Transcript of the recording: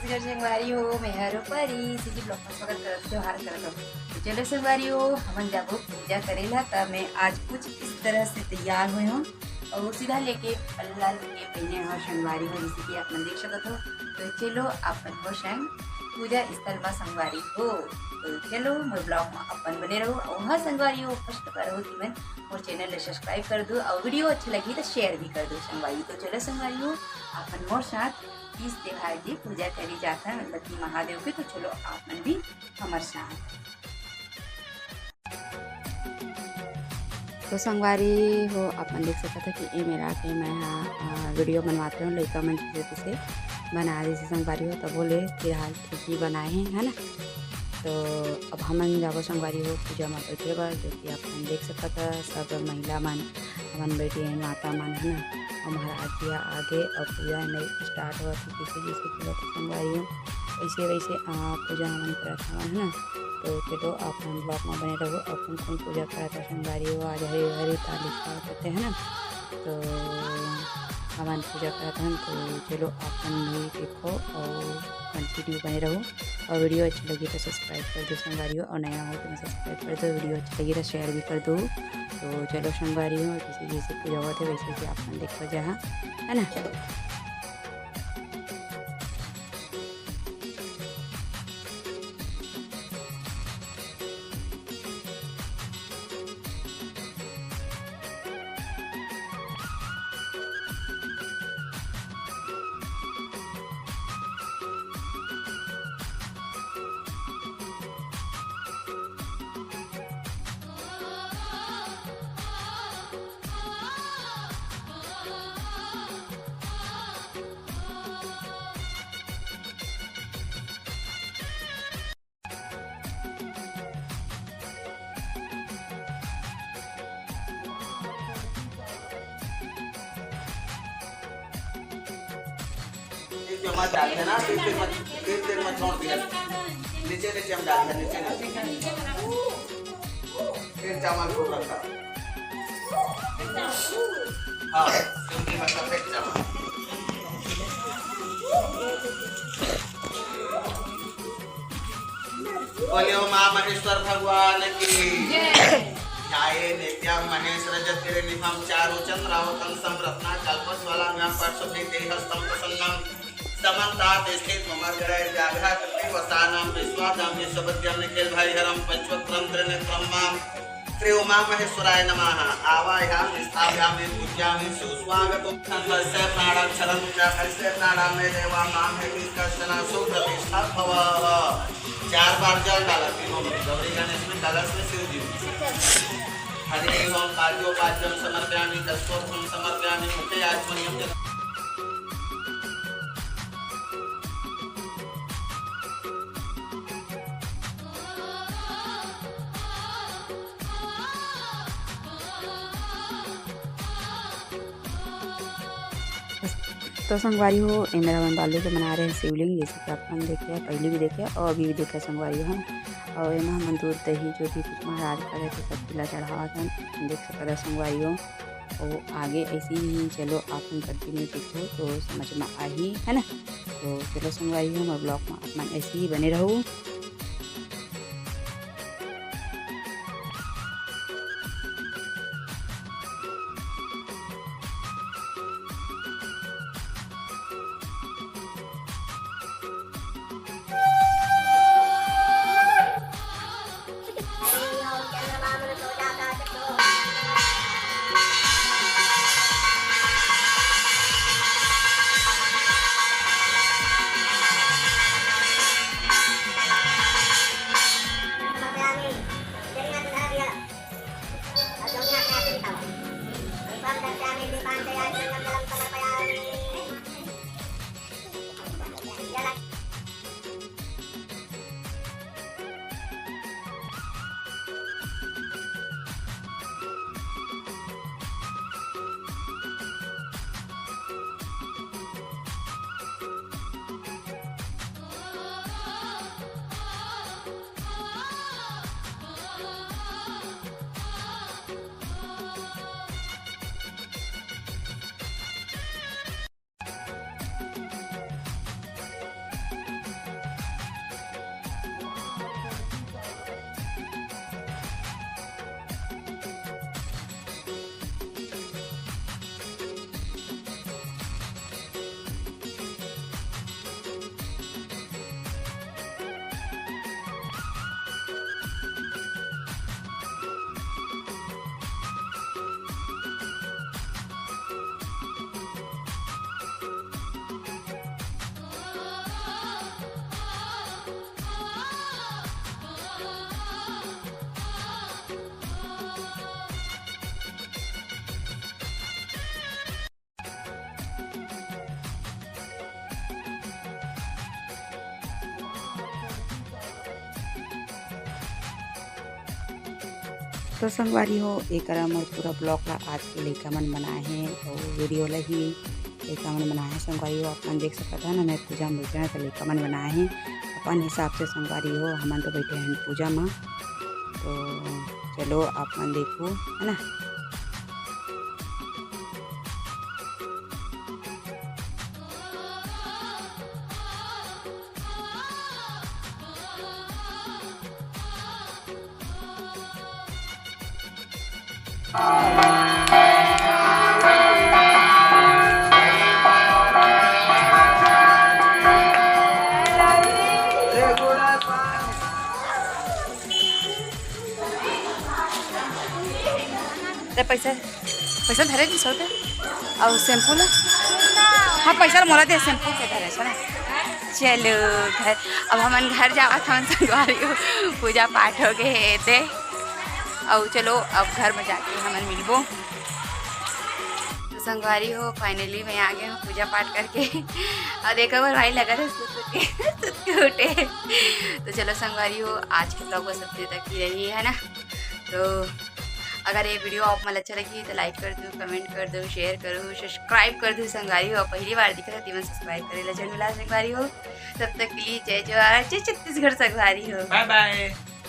छत्तीसगढ़ संगवारी हो मैं हरो परी सीधी ब्लॉक में स्वागत करत त्योहार करत हो। तो चलो संगवारी हो हमन जाबो पूजा करेला तब मैं आज कुछ इस तरह से तैयार हुए हूँ और सीधा लेके पल्ला लेके पहने हो संगवारी हो जैसे कि आप देख सकते हो। तो चलो अपन हो संग पूजा स्थल में संगवारी हो। तो चलो मोर ब्लॉग में अपन बने रहो और हाँ संगवारी हो फर्स्ट करो कि मैं मोर चैनल सब्सक्राइब कर दो और वीडियो अच्छी लगी तो शेयर भी कर दो संगवारी। तो चलो संगवारी हो अपन मोर साथ इस त्योहार की पूजा करी जाता है मतलब कि महादेव की। तो चलो आप मन भी हमारे साथ। तो संगवारी हो अपन देख सकते थे कि ये मेरा के मैं वीडियो बनवाते हूँ लड़का मन से बना रही थी संगवारी हो तब बोले फिलहाल ठीक ही बनाए हैं है ना। तो अब हमन जाबो संगवारी हो पूजा में बैठे बार जो कि आप देख सकता था सब महिला मन हमन बैठी हैं माता मन है ना। हमारा आज्ञा आगे और पूजा नहीं स्टार्ट हुआ थी जैसे जैसे पूजा संगवारी हो वैसे वैसे पूजा हमन करत हवन है ना। तो चलो आप हम ब्लॉग में बने रहो और कौन कौन पूजा करता संगवारी हो आज हरी हरी तालिका करते हैं ना। तो हवन पूजा करते हैं तो चलो अपन भी देखो और कंटिन्यू बने रहो और वीडियो अच्छी लगी तो सब्सक्राइब कर दो संगवारी हो और नया हो तो मैं सब्सक्राइब कर दो वीडियो अच्छी लगी तो शेयर भी कर दो। तो चलो संगवारी हो जैसे जैसे पूजा हुआ थे वैसे वैसे आप देखो जहाँ है ना। मत डाल देना फिर तेल मत छोड़ दिया नीचे नीचे हम डाल देना नीचे फिर चावल को रखा हाँ क्योंकि मतलब फेंक चावल बोलियो माँ महेश्वर भगवान की जय नित्यं महेश्वर जतिरे निभं चारु चंद्रावतं संरत्ना कल्पस्वलाम्यां परशुद्धि हस्तं प्रसन्नं समन्तात स्थित ममर्गय व्याघ्रात वसानां विश्वादां विश्वविद्यं निखिल भैरवं पंचवक्त्रं त्रिनेत्रं मां श्री उमा महेश्वराय नमः आवाहयामि स्थापयामि पूजयामि सुस्वागतं तस्य प्राणाक्षरं च हस्य प्राणामे देवा मां हेति कश्चन सुप्रतिष्ठा भव। 4 बार जल डाला तीनों में गौरी गणेश में कलश में शिव जी हरे ओम पाद्योपाद्यं समर्पयामि दशकोत्थं समर्पयामि मुखे आचमनीयं। तो संगवारी हो ये मेरा मन बालू के बना रहे हैं शिवलिंग जैसे कि आप हम देखे पहले भी देखे और अभी भी देखे संगवारी हो। और यहाँ हम दूध दही जो भी कुछ महाराज करे थे सब पिला चढ़ावा था देख सकते हैं संगवारी हो। और आगे ऐसे ही चलो आप हम कंटिन्यू देखो तो समझ में आ ही है ना। तो चलो संगवारी हो मैं ब्लॉग में आप ऐसे ही बने रहो। तो संगवारी हो एक मोर पूरा ब्लॉग ला आज के लइका मन बनाए हैं और वीडियो ला ही लइका मन बनाए हैं संगवारी हो। अपन देख सकता है ना, मैं पूजा में बैठे हैं तो लइका मन बनाए हैं अपन हिसाब से संगवारी हो। हमन तो बैठे हैं पूजा में, तो चलो अपन देखो है ना। पैसा पैसा धरे थी 100 रुपये और शैम्पू ला। हाँ पैसा मोला दे, शैम्पू के धरे ना। चलो घर अब हमन घर जावत हम संगवारी हो, पूजा पाठ हो गए थे और चलो अब घर में जाके हमन मिलबो। तो संगवारी हो फाइनली मैं आ गया हूँ पूजा पाठ करके और देखो बार भाई लगा था सुत के उठे। तो चलो संगवारी हो आज के ब्लॉग बस अपने तक ही रही है ना। तो अगर ये वीडियो आप मन अच्छा लगी तो लाइक कर दो, कमेंट कर दो, शेयर करो, सब्सक्राइब कर दो संगवारी हो। पहली बार दिख रहा है सब्सक्राइब करे ला जय मिला संगवारी हो। तब तक के लिए जय जवाहर जय छत्तीसगढ़ संगवारी हो। Bye bye.